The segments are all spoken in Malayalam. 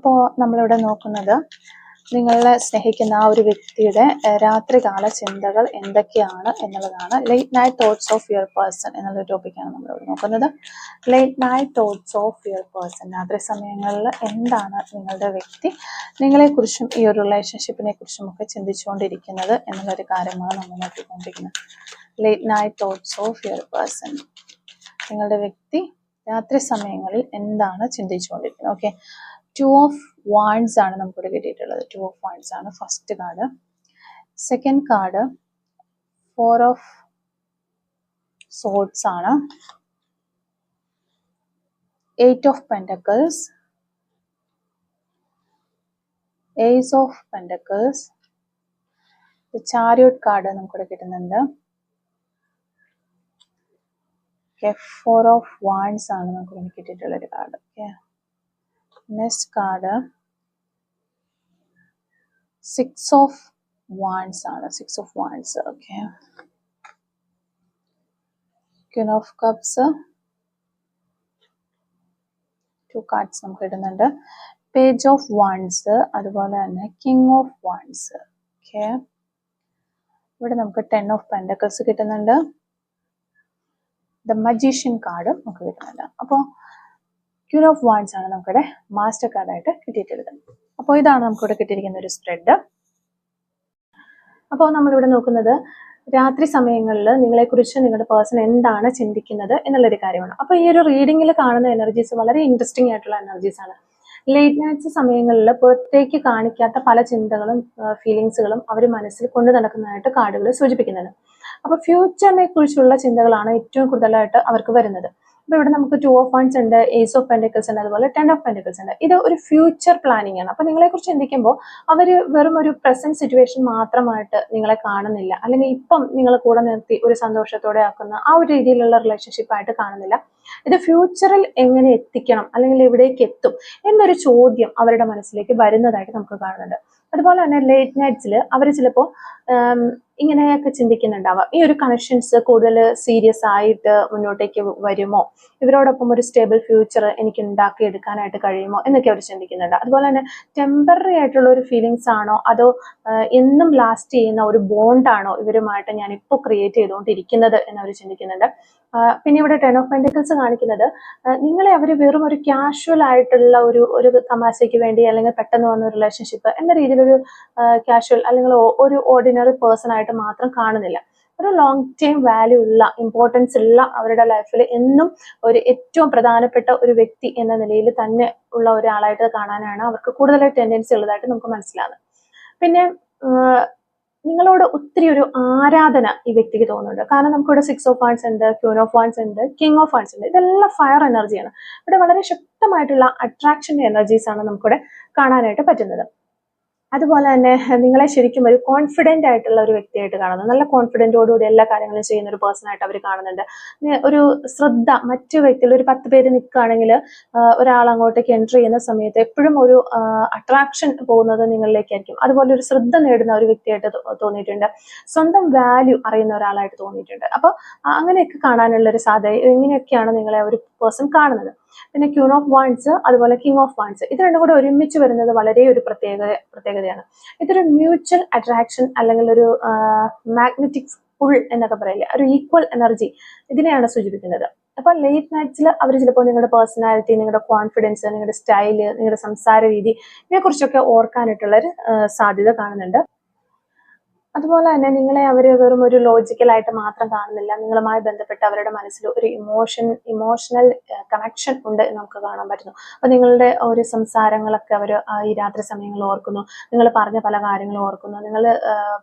അപ്പോൾ നമ്മളിവിടെ നോക്കുന്നത് നിങ്ങളെ സ്നേഹിക്കുന്ന ആ ഒരു വ്യക്തിയുടെ രാത്രികാല ചിന്തകൾ എന്തൊക്കെയാണ് എന്നുള്ളതാണ്. Late night thoughts of your person എന്നുള്ള ടോപ്പിക്കാണ് നമ്മളിവിടെ നോക്കുന്നത്. Late night thoughts of your person, രാത്രി സമയങ്ങളിൽ എന്താണ് നിങ്ങളുടെ വ്യക്തി നിങ്ങളെക്കുറിച്ചും ഈ ഒരു റിലേഷൻഷിപ്പിനെ കുറിച്ചും ഒക്കെ ചിന്തിച്ചുകൊണ്ടിരിക്കുന്നത് എന്നുള്ളൊരു കാര്യമാണ് നമ്മൾ നോക്കിക്കൊണ്ടിരിക്കുന്നത്. Late night thoughts of your person, നിങ്ങളുടെ വ്യക്തി രാത്രി സമയങ്ങളിൽ എന്താണ് ചിന്തിച്ചുകൊണ്ടിരിക്കുന്നത്. ഓക്കെ, 2 of Wands ആണ് നമുക്കിവിടെ കിട്ടിയിട്ടുള്ളത്. 2 of Wands ആണ് first card. Second card 4 of Swords ആണ്. 8 of Pentacles, Ace of Pentacles, Chariot card നമുക്കിവിടെ കിട്ടുന്നുണ്ട്. 4 of Wands ആണ് നമുക്ക് കിട്ടിയിട്ടുള്ള ഒരു card. Okay, next card 6 of Wands ആണ്. 6 of Wands. Okay, Queen of Cups, 2 cards നമുക്ക് കിട്ടുന്നുണ്ട്. Page of Wands, അതുപോലെ തന്നെ King of Wands. ഓക്കെ, ഇവിടെ നമുക്ക് 10 of Pentacles കിട്ടുന്നുണ്ട്. The Magician കാർഡ് നമുക്ക് കിട്ടുന്നുണ്ട്. അപ്പോൾ Queen of Wands ആണ് നമുക്കിവിടെ മാസ്റ്റർ കാർഡായിട്ട് കിട്ടിയിട്ടുള്ളത്. അപ്പോൾ ഇതാണ് നമുക്കിവിടെ കിട്ടിയിരിക്കുന്ന ഒരു സ്പ്രെഡ്. അപ്പോൾ നമ്മളിവിടെ നോക്കുന്നത് രാത്രി സമയങ്ങളിൽ നിങ്ങളെക്കുറിച്ച് നിങ്ങളുടെ പേഴ്സൺ എന്താണ് ചിന്തിക്കുന്നത് എന്നുള്ളൊരു കാര്യമാണ്. അപ്പോൾ ഈ ഒരു റീഡിങ്ങിൽ കാണുന്ന എനർജീസ് വളരെ ഇൻട്രസ്റ്റിംഗ് ആയിട്ടുള്ള എനർജീസ് ആണ്. ലേറ്റ് നൈറ്റ്സ് സമയങ്ങളിൽ പുറത്തേക്ക് കാണിക്കാത്ത പല ചിന്തകളും ഫീലിങ്സുകളും അവർ മനസ്സിൽ കൊണ്ടു നടക്കുന്നതായിട്ട് കാർഡുകൾ സൂചിപ്പിക്കുന്നുണ്ട്. അപ്പോൾ ഫ്യൂച്ചറിനെ കുറിച്ചുള്ള ചിന്തകളാണ് ഏറ്റവും കൂടുതലായിട്ട് അവർക്ക് വരുന്നത്. അപ്പോൾ ഇവിടെ നമുക്ക് 2 of Wands ഉണ്ട്, Ace of Pentacles ഉണ്ട്, അതുപോലെ 10 of Pentacles ഉണ്ട്. ഇത് ഒരു ഫ്യൂച്ചർ പ്ലാനിങ് ആണ്. അപ്പോൾ നിങ്ങളെക്കുറിച്ച് ചിന്തിക്കുമ്പോൾ അവർ വെറും ഒരു പ്രസന്റ് സിറ്റുവേഷൻ മാത്രമായിട്ട് നിങ്ങളെ കാണുന്നില്ല, അല്ലെങ്കിൽ ഇപ്പം നിങ്ങൾ കൂടെ നിർത്തി ഒരു സന്തോഷത്തോടെ ആക്കുന്ന ആ ഒരു രീതിയിലുള്ള റിലേഷൻഷിപ്പായിട്ട് കാണുന്നില്ല. ഇത് ഫ്യൂച്ചറിൽ എങ്ങനെ എത്തിക്കണം, അല്ലെങ്കിൽ എവിടേക്ക് എത്തും എന്നൊരു ചോദ്യം അവരുടെ മനസ്സിലേക്ക് വരുന്നതായിട്ട് നമുക്ക് കാണുന്നുണ്ട്. അതുപോലെ തന്നെ ലേറ്റ് നൈറ്റ്സിൽ അവർ ചിലപ്പോൾ ഇങ്ങനെയൊക്കെ ചിന്തിക്കുന്നുണ്ടാവാം, ഈ ഒരു കണക്ഷൻസ് കൂടുതൽ സീരിയസ് ആയിട്ട് മുന്നോട്ടേക്ക് വരുമോ, ഇവരോടൊപ്പം ഒരു സ്റ്റേബിൾ ഫ്യൂച്ചർ എനിക്ക് ഉണ്ടാക്കിയെടുക്കാനായിട്ട് കഴിയുമോ എന്നൊക്കെ അവർ ചിന്തിക്കുന്നുണ്ട്. അതുപോലെ തന്നെ ടെമ്പററി ആയിട്ടുള്ള ഒരു ഫീലിങ്സ് ആണോ, അതോ എന്നും ലാസ്റ്റ് ചെയ്യുന്ന ഒരു ബോണ്ടാണോ ഇവരുമായിട്ട് ഞാൻ ഇപ്പോൾ ക്രിയേറ്റ് ചെയ്തുകൊണ്ടിരിക്കുന്നത് എന്നവർ ചിന്തിക്കുന്നുണ്ട്. പിന്നെ ഇവിടെ 10 of Pentacles കാണിക്കുന്നത് നിങ്ങളെ അവർ വെറും ഒരു കാഷ്വൽ ആയിട്ടുള്ള ഒരു തമാശയ്ക്ക് വേണ്ടി, അല്ലെങ്കിൽ പെട്ടെന്ന് വന്ന ഒരു റിലേഷൻഷിപ്പ് എന്ന രീതിയിലൊരു കാഷ്വൽ അല്ലെങ്കിൽ ഒരു ഓർഡിനറി പേഴ്സൺ ആയിട്ട് മാത്രം കാണുന്നില്ല. ഒരു ലോങ് ടൈം വാല്യൂ ഉള്ള, ഇമ്പോർട്ടൻസ് ഉള്ള, അവരുടെ ലൈഫിൽ എന്നും ഒരു ഏറ്റവും പ്രധാനപ്പെട്ട ഒരു വ്യക്തി എന്ന നിലയിൽ തന്നെ ഉള്ള ഒരാളായിട്ട് കാണാനാണ് അവർക്ക് കൂടുതലായിട്ട് ടെൻഡൻസി ഉള്ളതായിട്ട് നമുക്ക് മനസ്സിലാകുന്നത്. പിന്നെ നിങ്ങളോട് ഒത്തിരി ഒരു ആരാധന ഈ വ്യക്തിക്ക് തോന്നുന്നുണ്ട്. കാരണം നമുക്കിവിടെ 6 of Wands ഉണ്ട്, Queen of Wands ഉണ്ട്, King of Wands ഉണ്ട്. ഇതെല്ലാം ഫയർ എനർജിയാണ്. ഇവിടെ വളരെ ശക്തമായിട്ടുള്ള അട്രാക്ഷൻ്റെ എനർജീസ് ആണ് നമുക്കിവിടെ കാണാനായിട്ട് പറ്റുന്നത്. അതുപോലെ തന്നെ നിങ്ങളെ ശരിക്കും ഒരു കോൺഫിഡൻ്റ് ആയിട്ടുള്ള ഒരു വ്യക്തിയായിട്ട് കാണുന്നു. നല്ല കോൺഫിഡൻറ്റോടുകൂടി എല്ലാ കാര്യങ്ങളും ചെയ്യുന്ന ഒരു പേഴ്സൺ ആയിട്ട് അവർ കാണുന്നുണ്ട്. ഒരു ശ്രദ്ധ മറ്റു വ്യക്തികൾ, ഒരു 10 പേര് നിൽക്കുകയാണെങ്കിൽ ഒരാൾ അങ്ങോട്ടേക്ക് എൻട്രി ചെയ്യുന്ന സമയത്ത് എപ്പോഴും ഒരു അട്രാക്ഷൻ പോകുന്നത് നിങ്ങളിലേക്കായിരിക്കും. അതുപോലെ ഒരു ശ്രദ്ധ നേടുന്ന ഒരു വ്യക്തിയായിട്ട് തോന്നിയിട്ടുണ്ട്. സ്വന്തം വാല്യൂ അറിയുന്ന ഒരാളായിട്ട് തോന്നിയിട്ടുണ്ട്. അപ്പോൾ അങ്ങനെയൊക്കെ കാണാനുള്ള ഒരു സാധ്യത, ഇങ്ങനെയൊക്കെയാണ് നിങ്ങളെ ഒരു പേഴ്സൺ കാണുന്നത്. പിന്നെ Queen of Wands, അതുപോലെ King of Wands, ഇത് രണ്ടും കൂടെ ഒരുമിച്ച് വരുന്നത് വളരെ ഒരു പ്രത്യേകതയാണ്. ഇതൊരു മ്യൂച്വൽ അട്രാക്ഷൻ, അല്ലെങ്കിൽ ഒരു മാഗ്നറ്റിക് പുൾ എന്നൊക്കെ പറയില്ലേ, ഒരു ഈക്വൽ എനർജി, ഇതിനെയാണ് സൂചിപ്പിക്കുന്നത്. അപ്പൊ ലേറ്റ് നൈറ്റ്സിൽ അവർ ചിലപ്പോൾ നിങ്ങളുടെ പേഴ്സണാലിറ്റി, നിങ്ങളുടെ കോൺഫിഡൻസ്, നിങ്ങളുടെ സ്റ്റൈല്, നിങ്ങളുടെ സംസാര രീതി, ഇതിനെക്കുറിച്ചൊക്കെ ഓർക്കാനായിട്ടുള്ളൊരു സാധ്യത കാണുന്നുണ്ട്. അതുപോലെ തന്നെ നിങ്ങളെ അവർ വെറും ഒരു ലോജിക്കലായിട്ട് മാത്രം കാണുന്നില്ല. നിങ്ങളുമായി ബന്ധപ്പെട്ട് അവരുടെ മനസ്സിൽ ഒരു ഇമോഷണൽ കണക്ഷൻ ഉണ്ട് എന്ന് നമുക്ക് കാണാൻ പറ്റുന്നു. അപ്പോൾ നിങ്ങളുടെ ഒരു സംസാരങ്ങളൊക്കെ അവർ ഈ രാത്രി സമയങ്ങളിൽ ഓർക്കുന്നു, നിങ്ങൾ പറഞ്ഞ പല കാര്യങ്ങളും ഓർക്കുന്നു, നിങ്ങൾ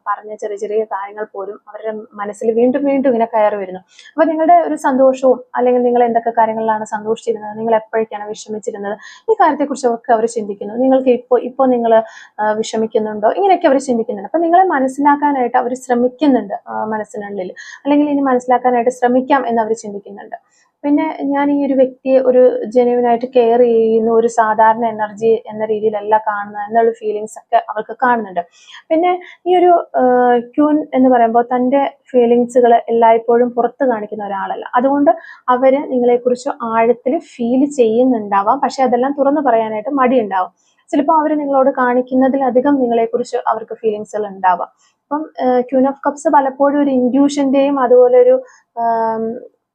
പറഞ്ഞ ചെറിയ ചെറിയ കാര്യങ്ങൾ പോലും അവരുടെ മനസ്സിൽ വീണ്ടും വീണ്ടും ഇങ്ങനെ കയറി വരുന്നു. അപ്പോൾ നിങ്ങളുടെ ഒരു സന്തോഷവും, അല്ലെങ്കിൽ നിങ്ങൾ എന്തൊക്കെ കാര്യങ്ങളിലാണ് സന്തോഷിച്ചിരുന്നത്, നിങ്ങൾ എപ്പോഴേക്കാണ് വിഷമിച്ചിരുന്നത്, ഈ കാര്യത്തെക്കുറിച്ചൊക്കെ അവർ ചിന്തിക്കുന്നു. നിങ്ങൾക്ക് ഇപ്പോൾ നിങ്ങൾ വിഷമിക്കുന്നുണ്ടോ, ഇങ്ങനെയൊക്കെ അവർ ചിന്തിക്കുന്നുണ്ട്. അപ്പം നിങ്ങളെ മനസ്സിലാക്കാനായിട്ട് അവർ ശ്രമിക്കുന്നുണ്ട് മനസ്സിനുള്ളിൽ, അല്ലെങ്കിൽ ഇനി മനസ്സിലാക്കാനായിട്ട് ശ്രമിക്കാം എന്ന് അവർ ചിന്തിക്കുന്നുണ്ട്. പിന്നെ ഞാൻ ഈ ഒരു വ്യക്തിയെ ഒരു ജെന്യുവനായിട്ട് കെയർ ചെയ്യുന്ന ഒരു സാധാരണ എനർജി എന്ന രീതിയിലല്ല കാണുന്നത് എന്നുള്ള ഫീലിങ്സ് ഒക്കെ അവർക്ക് കാണുന്നുണ്ട്. പിന്നെ ഈ ഒരു ക്യൂൻ എന്ന് പറയുമ്പോൾ തൻ്റെ ഫീലിങ്സുകൾ എല്ലായ്പ്പോഴും പുറത്ത് കാണിക്കുന്ന ഒരാളല്ല. അതുകൊണ്ട് അവർ നിങ്ങളെക്കുറിച്ച് ആഴത്തിൽ ഫീൽ ചെയ്യുന്നുണ്ടാവാം, പക്ഷെ അതെല്ലാം തുറന്നു പറയാനായിട്ട് മടിയുണ്ടാവും. ചിലപ്പോൾ അവർ നിങ്ങളോട് കാണിക്കുന്നതിലധികം നിങ്ങളെക്കുറിച്ച് അവർക്ക് ഫീലിങ്സുകൾ ഉണ്ടാവാം. അപ്പം ക്യൂൻ ഓഫ് കപ്സ് പലപ്പോഴും ഒരു ഇൻഡ്യൂഷന്റെയും അതുപോലെ ഒരു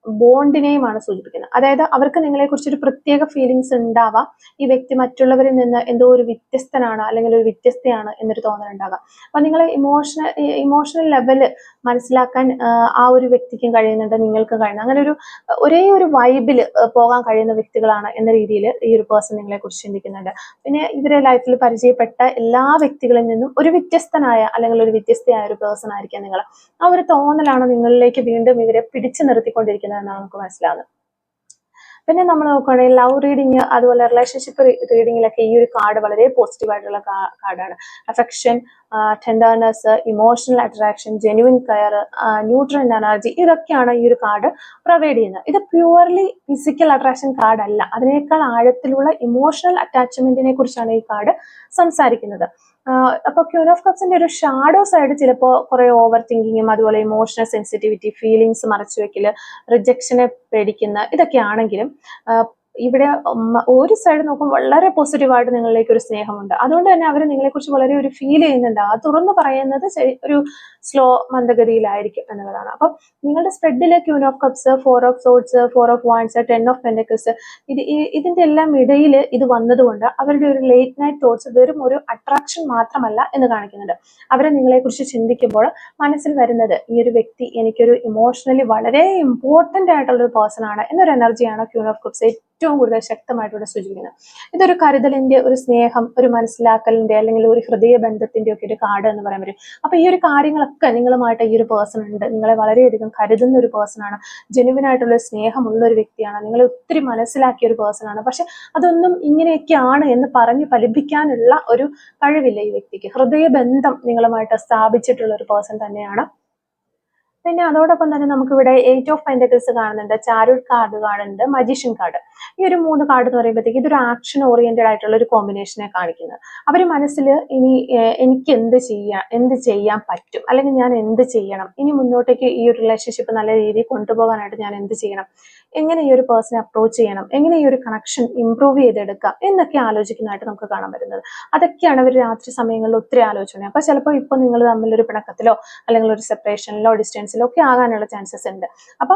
ബോണ്ടിനെയുമാണ് സൂചിപ്പിക്കുന്നത്. അതായത് അവർക്ക് നിങ്ങളെക്കുറിച്ച് ഒരു പ്രത്യേക ഫീലിങ്സ് ഉണ്ടാവാം. ഈ വ്യക്തി മറ്റുള്ളവരിൽ നിന്ന് എന്തോ ഒരു വ്യത്യസ്തനാണ് അല്ലെങ്കിൽ ഒരു വ്യത്യസ്തയാണ് എന്നൊരു തോന്നൽ ഉണ്ടാകാം. അപ്പൊ നിങ്ങൾ ഇമോഷണൽ ലെവല് മനസ്സിലാക്കാൻ ആ ഒരു വ്യക്തിക്കും കഴിയുന്നുണ്ട്, നിങ്ങൾക്കും കഴിയുന്നത്. അങ്ങനെ ഒരേ ഒരു വൈബിൽ പോകാൻ കഴിയുന്ന വ്യക്തികളാണ് എന്ന രീതിയിൽ ഈ ഒരു പേഴ്സൺ നിങ്ങളെ കുറിച്ച് ചിന്തിക്കുന്നുണ്ട്. പിന്നെ ഇവരെ ലൈഫിൽ പരിചയപ്പെട്ട എല്ലാ വ്യക്തികളിൽ നിന്നും ഒരു വ്യത്യസ്തനായ അല്ലെങ്കിൽ ഒരു വ്യത്യസ്തയായ ഒരു പേഴ്സൺ ആയിരിക്കാം നിങ്ങൾ. ആ ഒരു തോന്നലാണ് നിങ്ങളിലേക്ക് വീണ്ടും ഇവരെ പിടിച്ചു നിർത്തിക്കൊണ്ടിരിക്കുന്നത് എന്നാണ് നമുക്ക് മനസ്സിലാവുന്നത്. പിന്നെ നമ്മൾ നോക്കുകയാണെങ്കിൽ ലവ് റീഡിങ് അതുപോലെ റിലേഷൻഷിപ്പ് റീഡിങ്ങിലൊക്കെ ഈ ഒരു കാർഡ് വളരെ പോസിറ്റീവ് ആയിട്ടുള്ള കാർഡാണ്. Affection, tenderness, emotional attraction, genuine care, neutral energy, ഇതൊക്കെയാണ് ഈ ഒരു കാർഡ് പ്രൊവൈഡ് ചെയ്യുന്നത്. ഇത് പ്യുവർലി ഫിസിക്കൽ അട്രാക്ഷൻ കാർഡ് അല്ല, അതിനേക്കാൾ ആഴത്തിലുള്ള ഇമോഷണൽ അറ്റാച്ച്മെന്റിനെ കുറിച്ചാണ് ഈ കാർഡ് സംസാരിക്കുന്നത്. അപ്പൊ ക്യൂൻ ഓഫ് കപ്സിന്റെ ഒരു ഷാഡോ സൈഡ് ചിലപ്പോൾ കുറെ ഓവർ തിങ്കിങ്ങും അതുപോലെ ഇമോഷണൽ സെൻസിറ്റിവിറ്റി, ഫീലിങ്സ് മറച്ചു വെക്കല്, റിജക്ഷനെ പേടിക്കുന്ന ഇതൊക്കെ ആണെങ്കിലും ഇവിടെ ഒരു സൈഡ് നോക്കുമ്പോൾ വളരെ പോസിറ്റീവായിട്ട് നിങ്ങളിലേക്ക് ഒരു സ്നേഹമുണ്ട്. അതുകൊണ്ട് തന്നെ അവർ നിങ്ങളെക്കുറിച്ച് വളരെ ഒരു ഫീൽ ചെയ്യുന്നുണ്ട്. ആ തുറന്നു പറയുന്നത് ഒരു സ്ലോ മന്ദഗതിയിലായിരിക്കും എന്നുള്ളതാണ്. അപ്പം നിങ്ങളുടെ സ്പ്രെഡിലെ queen of cups, 4 of swords, 4 of wands, 10 of pentacles, ഇതിന്റെ എല്ലാം ഇടയിൽ ഇത് വന്നതുകൊണ്ട് അവരുടെ ഒരു ലേറ്റ് നൈറ്റ് തോട്ട്സ് വെറും ഒരു അട്രാക്ഷൻ മാത്രമല്ല എന്ന് കാണിക്കുന്നുണ്ട്. അവരെ നിങ്ങളെക്കുറിച്ച് ചിന്തിക്കുമ്പോൾ മനസ്സിൽ വരുന്നത് ഈ ഒരു വ്യക്തി എനിക്കൊരു ഇമോഷണലി വളരെ ഇമ്പോർട്ടന്റ് ആയിട്ടുള്ള ഒരു പേഴ്സൺ ആണ് എന്നൊരു എനർജിയാണ് ക്യൂൻ ഓഫ് കപ്സ് ഏറ്റവും കൂടുതൽ ശക്തമായിട്ട് സൂചിപ്പിക്കുന്നത്. ഇതൊരു കരുതലിന്റെ, ഒരു സ്നേഹം, ഒരു മനസ്സിലാക്കലിന്റെ അല്ലെങ്കിൽ ഒരു ഹൃദയബന്ധത്തിന്റെ ഒക്കെ ഒരു കാർഡ് എന്ന് പറയാൻ പറ്റും. അപ്പൊ ഈ ഒരു കാര്യങ്ങളൊക്കെ നിങ്ങളുമായിട്ട് ഈ ഒരു പേഴ്സൺ ഉണ്ട്, നിങ്ങളെ വളരെയധികം കരുതുന്ന ഒരു പേഴ്സൺ ആണ്, ജെനുവിൻ ആയിട്ടുള്ള സ്നേഹമുള്ള ഒരു വ്യക്തിയാണ്, നിങ്ങളെ ഒത്തിരി മനസ്സിലാക്കിയ ഒരു പേഴ്സൺ ആണ്. പക്ഷെ അതൊന്നും ഇങ്ങനെയൊക്കെയാണ് എന്ന് പറഞ്ഞ് ഫലിപ്പിക്കാനുള്ള ഒരു കഴിവില്ല ഈ വ്യക്തിക്ക്. ഹൃദയബന്ധം നിങ്ങളുമായിട്ട് സ്ഥാപിച്ചിട്ടുള്ള ഒരു പേഴ്സൺ തന്നെയാണ്. പിന്നെ അതോടൊപ്പം തന്നെ നമുക്കിവിടെ 8 ഓഫ് പെന്റക്കിൾസ് കാണുന്നുണ്ട്, ചാരുഡ് കാർഡ് കാണുന്നുണ്ട്, മജീഷ്യൻ കാർഡ്. ഈ ഒരു 3 കാർഡ് എന്ന് പറയുമ്പോഴത്തേക്ക് ഇതൊരു ആക്ഷൻ ഓറിയന്റഡ് ആയിട്ടുള്ള ഒരു കോമ്പിനേഷനെ കാണിക്കുന്നത്. അവര് മനസ്സിൽ ഇനി എനിക്ക് എന്ത് ചെയ്യാൻ പറ്റും, അല്ലെങ്കിൽ ഞാൻ എന്ത് ചെയ്യണം, ഇനി മുന്നോട്ടേക്ക് ഈ ഒരു റിലേഷൻഷിപ്പ് നല്ല രീതിയിൽ കൊണ്ടുപോകാനായിട്ട് ഞാൻ എന്ത് ചെയ്യണം, എങ്ങനെ ഈ ഒരു പേഴ്സണെ അപ്രോച്ച് ചെയ്യണം, എങ്ങനെ ഈ ഒരു കണക്ഷൻ ഇംപ്രൂവ് ചെയ്തെടുക്കാം എന്നൊക്കെ ആലോചിക്കുന്നതായിട്ട് നമുക്ക് കാണാൻ പറ്റുന്നത്. അതൊക്കെയാണ് അവർ രാത്രി സമയങ്ങളിൽ ഒത്തിരി ആലോചിക്കുന്നത്. അപ്പൊ ചിലപ്പോൾ ഇപ്പൊ നിങ്ങൾ തമ്മിലൊരു പിണക്കത്തിലോ അല്ലെങ്കിൽ ഒരു സെപ്പറേഷനിലോ ഡിസ്റ്റൻസിലോ ഒക്കെ ആകാനുള്ള ചാൻസസ് ഉണ്ട്. അപ്പൊ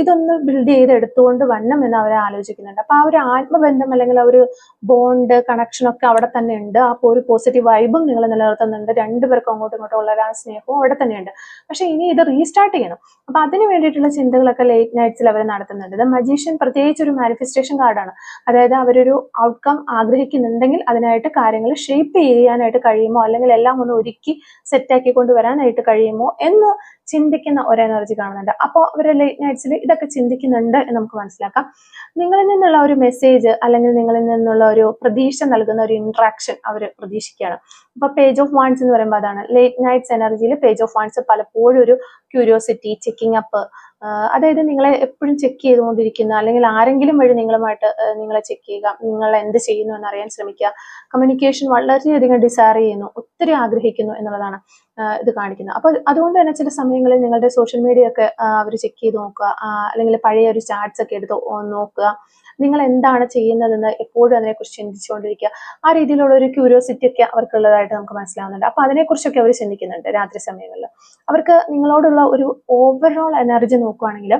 ഇതൊന്ന് ബിൽഡ് ചെയ്തെടുത്തുകൊണ്ട് വരണം എന്ന് അവർ ആലോചിക്കുന്നുണ്ട്. അപ്പൊ ആ ഒരു ആത്മബന്ധം അല്ലെങ്കിൽ ആ ഒരു ബോണ്ട്, കണക്ഷൻ ഒക്കെ അവിടെ തന്നെ ഉണ്ട്. അപ്പൊ ഒരു പോസിറ്റീവ് വൈബും നിങ്ങൾ നിലനിർത്തുന്നുണ്ട്. രണ്ടുപേർക്കും അങ്ങോട്ടും ഇങ്ങോട്ടും ഉള്ള ആ സ്നേഹവും അവിടെ തന്നെയുണ്ട്. പക്ഷെ ഇനി ഇത് റീസ്റ്റാർട്ട് ചെയ്യണം. അപ്പൊ അതിന് വേണ്ടിയിട്ടുള്ള ചിന്തകളൊക്കെ ലേറ്റ് നൈറ്റ്സിൽ അവർ നടത്തുന്നുണ്ട്. മജീഷ്യൻ പ്രത്യേകിച്ച് ഒരു മാനിഫെസ്റ്റേഷൻ കാർഡാണ്. അതായത് അവരൊരു ഔട്ട്കം ആഗ്രഹിക്കുന്നുണ്ടെങ്കിൽ അതിനായിട്ട് കാര്യങ്ങൾ ഷേപ്പ് ചെയ്യാനായിട്ട് കഴിയുമോ, അല്ലെങ്കിൽ എല്ലാം ഒന്ന് ഒരുക്കി സെറ്റാക്കി കൊണ്ടുവരാനായിട്ട് കഴിയുമോ എന്ന് ചിന്തിക്കുന്ന ഒരു എനർജി കാണുന്നുണ്ട്. അപ്പോൾ അവർ ലേറ്റ് നൈറ്റ്സിൽ ഇതൊക്കെ ചിന്തിക്കുന്നുണ്ട് എന്ന് നമുക്ക് മനസ്സിലാക്കാം. നിങ്ങളിൽ നിന്നുള്ള ഒരു മെസ്സേജ് അല്ലെങ്കിൽ നിങ്ങളിൽ നിന്നുള്ള ഒരു പ്രതീക്ഷ നൽകുന്ന ഒരു ഇന്ററാക്ഷൻ അവർ പ്രതീക്ഷിക്കുകയാണ്. അപ്പൊ പേജ് ഓഫ് വാൻഡ്സ് എന്ന് പറയുമ്പോൾ അതാണ് ലേറ്റ് നൈറ്റ്സ് എനർജിയിൽ പേജ് ഓഫ് വാൻഡ്സ് പലപ്പോഴും ഒരു ക്യൂരിയോസിറ്റി, ചെക്കിംഗ് അപ്പ്, അതായത് നിങ്ങളെ എപ്പോഴും ചെക്ക് ചെയ്തുകൊണ്ടിരിക്കുന്ന അല്ലെങ്കിൽ ആരെങ്കിലും വഴി നിങ്ങളെ ചെക്ക് ചെയ്യുക, നിങ്ങൾ എന്ത് ചെയ്യുന്നു എന്നറിയാൻ ശ്രമിക്കുക, കമ്മ്യൂണിക്കേഷൻ വളരെയധികം ഡിസയർ ചെയ്യുന്നു, ഒത്തിരി ആഗ്രഹിക്കുന്നു എന്നുള്ളതാണ് ഇത് കാണിക്കുന്നത്. അപ്പൊ അതുകൊണ്ട് തന്നെ ചില സമയങ്ങളിൽ നിങ്ങളുടെ സോഷ്യൽ മീഡിയ ഒക്കെ അവർ ചെക്ക് ചെയ്ത് നോക്കുക, അല്ലെങ്കിൽ പഴയ ഒരു ചാറ്റ്സ് ഒക്കെ എടുത്ത് നോക്കുക, നിങ്ങൾ എന്താണ് ചെയ്യുന്നതെന്ന് എപ്പോഴും അതിനെക്കുറിച്ച് ചിന്തിച്ചുകൊണ്ടിരിക്കുക. ആ രീതിയിലുള്ള ഒരു ക്യൂരിയോസിറ്റി ഒക്കെ അവർക്കുള്ളതായിട്ട് നമുക്ക് മനസ്സിലാവുന്നുണ്ട്. അപ്പൊ അതിനെക്കുറിച്ചൊക്കെ അവർ ചിന്തിക്കുന്നുണ്ട് രാത്രി സമയങ്ങളിൽ. അവർക്ക് നിങ്ങളോടുള്ള ഒരു ഓവറോൾ എനർജി നോക്കുകയാണെങ്കിൽ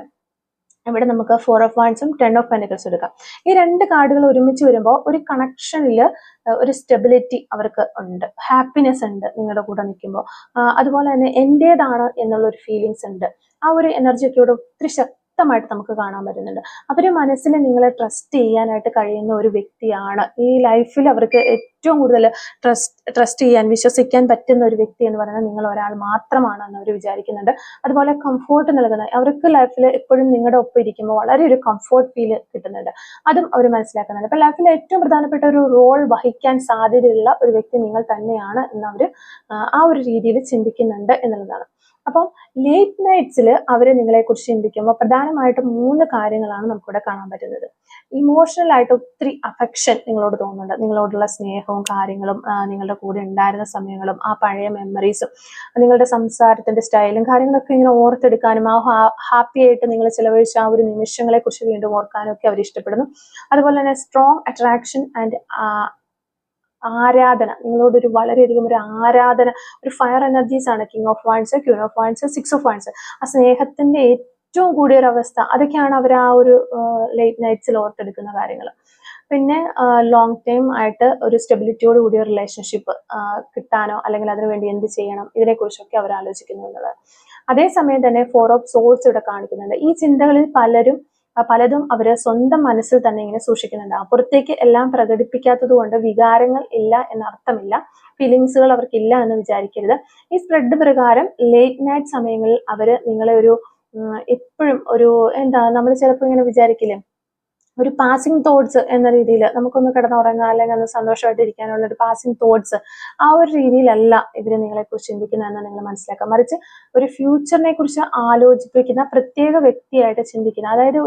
ഇവിടെ നമുക്ക് 4 ഓഫ് വാൻഡ്സും 10 ഓഫ് പെന്റക്കിൾസും എടുക്കാം. ഈ 2 കാർഡുകൾ ഒരുമിച്ച് വരുമ്പോൾ ഒരു കണക്ഷനിൽ ഒരു സ്റ്റെബിലിറ്റി അവർക്ക് ഉണ്ട്, ഹാപ്പിനെസ് ഉണ്ട് നിങ്ങളുടെ കൂടെ നിൽക്കുമ്പോൾ. അതുപോലെ തന്നെ എന്റേതാണ് എന്നുള്ള ഒരു ഫീലിങ്സ് ഉണ്ട്. ആ ഒരു എനർജി ഒക്കെ ഇവിടെ ഒത്തിരി ശക്തമായിട്ട് നമുക്ക് കാണാൻ പറ്റുന്നുണ്ട്. അവര് മനസ്സിൽ നിങ്ങളെ ട്രസ്റ്റ് ചെയ്യാനായിട്ട് കഴിയുന്ന ഒരു വ്യക്തിയാണ്. ഈ ലൈഫിൽ അവർക്ക് ഏറ്റവും കൂടുതൽ ട്രസ്റ്റ് ചെയ്യാൻ, വിശ്വസിക്കാൻ പറ്റുന്ന ഒരു വ്യക്തി എന്ന് പറയുന്നത് നിങ്ങൾ ഒരാൾ മാത്രമാണ് എന്ന് അവർ വിചാരിക്കുന്നുണ്ട്. അതുപോലെ കംഫോർട്ട് നൽകുന്ന, അവർക്ക് ലൈഫിൽ എപ്പോഴും നിങ്ങളുടെ ഒപ്പം ഇരിക്കുമ്പോൾ വളരെ ഒരു കംഫോർട്ട് ഫീൽ കിട്ടുന്നുണ്ട്. അതും അവർ മനസ്സിലാക്കുന്നുണ്ട്. അപ്പൊ ലൈഫിൽ ഏറ്റവും പ്രധാനപ്പെട്ട ഒരു റോൾ വഹിക്കാൻ സാധ്യതയുള്ള ഒരു വ്യക്തി നിങ്ങൾ തന്നെയാണ് എന്ന് അവർ ആ ഒരു രീതിയിൽ ചിന്തിക്കുന്നുണ്ട് എന്നുള്ളതാണ്. അപ്പം ലേറ്റ് നൈറ്റ്സിൽ അവര് നിങ്ങളെ കുറിച്ച് ചിന്തിക്കുമ്പോൾ പ്രധാനമായിട്ടും 3 കാര്യങ്ങളാണ് നമുക്കിവിടെ കാണാൻ പറ്റുന്നത്. ഇമോഷണൽ ആയിട്ട് ഒത്തിരി അഫെക്ഷൻ നിങ്ങളോട് തോന്നുന്നുണ്ട്, നിങ്ങളോടുള്ള സ്നേഹവും കാര്യങ്ങളും, നിങ്ങളുടെ കൂടെ ഉണ്ടായിരുന്ന സമയങ്ങളും, ആ പഴയ മെമ്മറീസും, നിങ്ങളുടെ സംസാരത്തിന്റെ സ്റ്റൈലും കാര്യങ്ങളൊക്കെ ഇങ്ങനെ ഓർത്തെടുക്കാനും, ആ ഹാപ്പി ആയിട്ട് നിങ്ങൾ ചിലവഴിച്ച ആ ഒരു നിമിഷങ്ങളെ കുറിച്ച് വീണ്ടും ഓർക്കാനും ഒക്കെ അവർ ഇഷ്ടപ്പെടുന്നു. അതുപോലെ തന്നെ സ്ട്രോങ് അട്രാക്ഷൻ ആൻഡ് ആരാധന, നിങ്ങളോടൊരു വളരെയധികം ഒരു ആരാധന, ഒരു ഫയർ എനർജീസ് ആണ് king of wands, queen of wands, six of wands. ആ സ്നേഹത്തിന്റെ ഏറ്റവും കൂടിയൊരു അവസ്ഥ, അതൊക്കെയാണ് അവർ ആ ഒരു ലേറ്റ് നൈറ്റ്സിൽ ഓർത്തെടുക്കുന്ന കാര്യങ്ങൾ. പിന്നെ ലോങ് ടൈം ആയിട്ട് ഒരു സ്റ്റെബിലിറ്റിയോട് കൂടിയ റിലേഷൻഷിപ്പ് കിട്ടാനോ അല്ലെങ്കിൽ അതിനുവേണ്ടി എന്ത് ചെയ്യണം, ഇതിനെക്കുറിച്ചൊക്കെ അവർ ആലോചിക്കുന്നു എന്നുള്ളത്. അതേസമയം തന്നെ 4 ഓഫ് സോൾസ് ഇവിടെ കാണിക്കുന്നുണ്ട്. ഈ ചിന്തകളിൽ പലതും അവര് സ്വന്തം മനസ്സിൽ തന്നെ ഇങ്ങനെ സൂക്ഷിക്കുന്നുണ്ട്. അപ്പുറത്തേക്ക് എല്ലാം പ്രകടിപ്പിക്കാത്തത് കൊണ്ട് വികാരങ്ങൾ ഇല്ല എന്നർത്ഥമില്ല, ഫീലിങ്സുകൾ അവർക്കില്ല എന്ന് വിചാരിക്കരുത്. ഈ സ്പ്രെഡ് പ്രകാരം ലേറ്റ് നൈറ്റ് സമയങ്ങളിൽ അവര് നിങ്ങളെ ഒരു എപ്പോഴും ഒരു നമ്മൾ ചിലപ്പോൾ ഇങ്ങനെ വിചാരിക്കില്ലേ, ഒരു പാസിംഗ് തോട്ട്സ് എന്ന രീതിയിൽ നമുക്കൊന്ന് കിടന്നുറങ്ങാൻ അല്ലെങ്കിൽ ഒന്ന് സന്തോഷമായിട്ട് ഇരിക്കാനുള്ള ഒരു പാസിംഗ് തോട്ട്സ്, ആ ഒരു രീതിയിലല്ല ഇവര് നിങ്ങളെക്കുറിച്ച് ചിന്തിക്കുന്നതെന്ന് നിങ്ങൾ മനസ്സിലാക്കുക. മറിച്ച് ഒരു ഫ്യൂച്ചറിനെ കുറിച്ച് ആലോചിപ്പിക്കുന്ന പ്രത്യേക വ്യക്തിയായിട്ട് ചിന്തിക്കുന്ന, അതായത്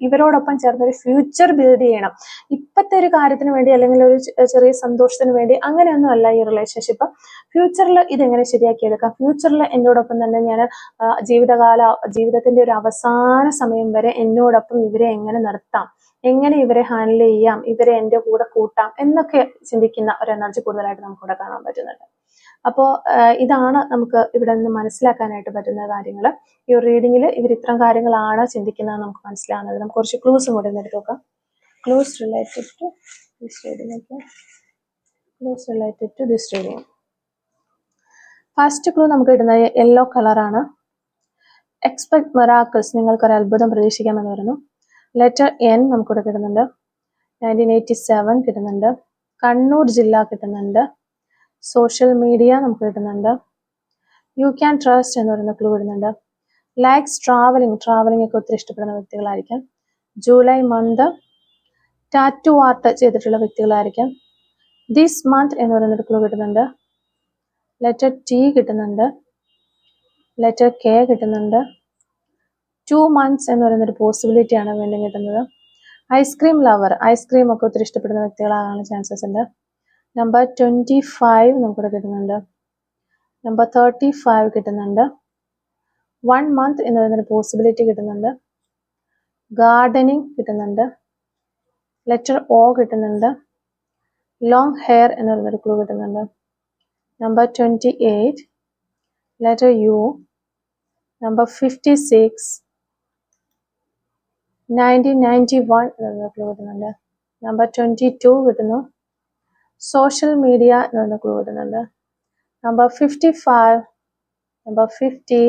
ഇവരോടൊപ്പം ചേർന്ന് ഒരു ഫ്യൂച്ചർ ബിൽഡ് ചെയ്യണം. ഇപ്പോഴത്തെ ഒരു കാര്യത്തിന് വേണ്ടി അല്ലെങ്കിൽ ഒരു ചെറിയ സന്തോഷത്തിന് വേണ്ടി അങ്ങനെയൊന്നും അല്ല ഈ റിലേഷൻഷിപ്പ്. ഫ്യൂച്ചറിൽ ഇതെങ്ങനെ ശരിയാക്കിയെടുക്കാം, ഫ്യൂച്ചറിൽ എന്നോടൊപ്പം തന്നെ ഞാൻ ജീവിതത്തിന്റെ ഒരു അവസാന സമയം വരെ എന്നോടൊപ്പം ഇവരെ എങ്ങനെ നിർത്താം, എങ്ങനെ ഇവരെ ഹാൻഡിൽ ചെയ്യാം, ഇവരെ എൻ്റെ കൂടെ കൂട്ടാം എന്നൊക്കെ ചിന്തിക്കുന്ന ഒരു എനർജി കൂടുതലായിട്ട് നമുക്കിവിടെ കാണാൻ പറ്റുന്നുണ്ട്. അപ്പോൾ ഇതാണ് നമുക്ക് ഇവിടെ നിന്ന് മനസ്സിലാക്കാനായിട്ട് പറ്റുന്ന കാര്യങ്ങൾ. ഈ ഒരു റീഡിങ്ങിൽ ഇവർ ഇത്തരം കാര്യങ്ങളാണ് ചിന്തിക്കുന്നത് നമുക്ക് മനസ്സിലാകുന്നത്. നമുക്ക് കുറച്ച് ക്ലൂസും കൂടെ എടുത്ത് നോക്കാം. Clues related to this reading. First clue നമുക്ക് ഇടുന്നത് യെല്ലോ കളറാണ്. എക്സ്പെക്ട് മിറാക്കിൾസ്, നിങ്ങൾക്കൊരു അത്ഭുതം പ്രതീക്ഷിക്കാമെന്ന് പറയുന്നു. ലെറ്റർ എൻ നമുക്കിവിടെ കിട്ടുന്നുണ്ട്. 1987 കിട്ടുന്നുണ്ട്. കണ്ണൂർ ജില്ല കിട്ടുന്നുണ്ട്. സോഷ്യൽ മീഡിയ നമുക്ക് കിട്ടുന്നുണ്ട്. യു ക്യാൻ ട്രസ്റ്റ് എന്ന് പറയുന്ന ക്ലൂ ഇടുന്നുണ്ട്. ലൈക്സ് ട്രാവലിംഗ് ഒക്കെ ഒത്തിരി ഇഷ്ടപ്പെടുന്ന വ്യക്തികളായിരിക്കാം. July month. ടാറ്റു ആർട്ട് ചെയ്തിട്ടുള്ള വ്യക്തികളായിരിക്കാം. ദിസ് മന്ത് എന്ന് പറയുന്നൊരു ക്ലൂ കിട്ടുന്നുണ്ട്. ലെറ്റർ ടി കിട്ടുന്നുണ്ട്. ലെറ്റർ കെ കിട്ടുന്നുണ്ട്. 2 months എന്ന് പറയുന്നൊരു പോസിബിലിറ്റിയാണ് വീണ്ടും കിട്ടുന്നത്. ഐസ്ക്രീം ലവർ, ഐസ്ക്രീം ഒക്കെ ഒത്തിരി ഇഷ്ടപ്പെടുന്ന വ്യക്തികളാകാൻ ചാൻസസ് ഉണ്ട്. നമ്പർ 25 നമുക്കിവിടെ കിട്ടുന്നുണ്ട്. നമ്പർ 35 കിട്ടുന്നുണ്ട്. 1 month എന്ന് പറയുന്നൊരു പോസിബിലിറ്റി കിട്ടുന്നുണ്ട്. ഗാർഡനിങ് കിട്ടുന്നുണ്ട്. ലെറ്റർ ഒ കിട്ടുന്നുണ്ട്. ലോങ് ഹെയർ എന്ന് പറയുന്നൊരു ക്ലൂ കിട്ടുന്നുണ്ട്. Number 28, letter U. നമ്പർ 56, 1991 എന്ന ക്ലൂ കിട്ടുന്നുണ്ട്. നമ്പർ 22 കിട്ടുന്നു. സോഷ്യൽ മീഡിയ എന്ന ക്ലൂ കിട്ടുന്നുണ്ട്. Number 55, number 50,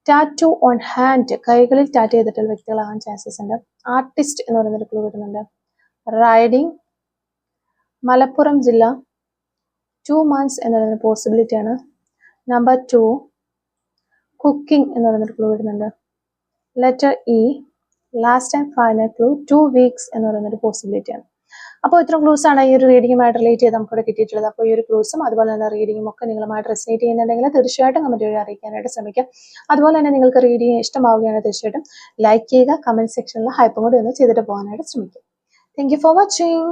tattoo on hand, കൈകളിൽ ടാറ്റു ചെയ്തിട്ടുള്ള വ്യക്തികളാകാൻ ചാൻസസ് ഉണ്ട്. ആർട്ടിസ്റ്റ് എന്ന് പറയുന്നൊരു ക്ലൂ കിട്ടുന്നുണ്ട്. റൈഡിങ്, മലപ്പുറം ജില്ല. 2 months എന്ന് പറയുന്ന പോസിബിലിറ്റിയാണ്. നമ്പർ 2, കുക്കിംഗ് എന്ന് പറയുന്നൊരു ക്ലൂ കിട്ടുന്നുണ്ട്. Letter E, last and final clue 2 weeks എന്ന് പറയുന്നൊരു പോസിബിലിറ്റിയാണ്. അപ്പോൾ ഇത്തരം ക്ലൂസ് ആണ് ഈ ഒരു റീഡിങ്ങുമായിട്ട് റിലേറ്റ് ചെയ്ത് നമുക്കിവിടെ കിട്ടിയിട്ടുള്ളത്. അപ്പോൾ ഈ ഒരു ക്ലൂസും അതുപോലെ തന്നെ റീഡിങ്ങും ഒക്കെ നിങ്ങളുമായിട്ട് റെസിനേറ്റ് ചെയ്യുന്നുണ്ടെങ്കിൽ തീർച്ചയായിട്ടും കമന്റ് വഴി അറിയിക്കാനായിട്ട് ശ്രമിക്കുക. അതുപോലെ തന്നെ നിങ്ങൾക്ക് റീഡിങ് ഇഷ്ടമാവുകയാണെങ്കിൽ തീർച്ചയായിട്ടും ലൈക്ക് ചെയ്യുക, കമന്റ് സെക്ഷനിൽ ഹൈപ്പും കൂടി ഒന്ന് ചെയ്തിട്ട് പോകാനായിട്ട് ശ്രമിക്കുക. Thank you for watching.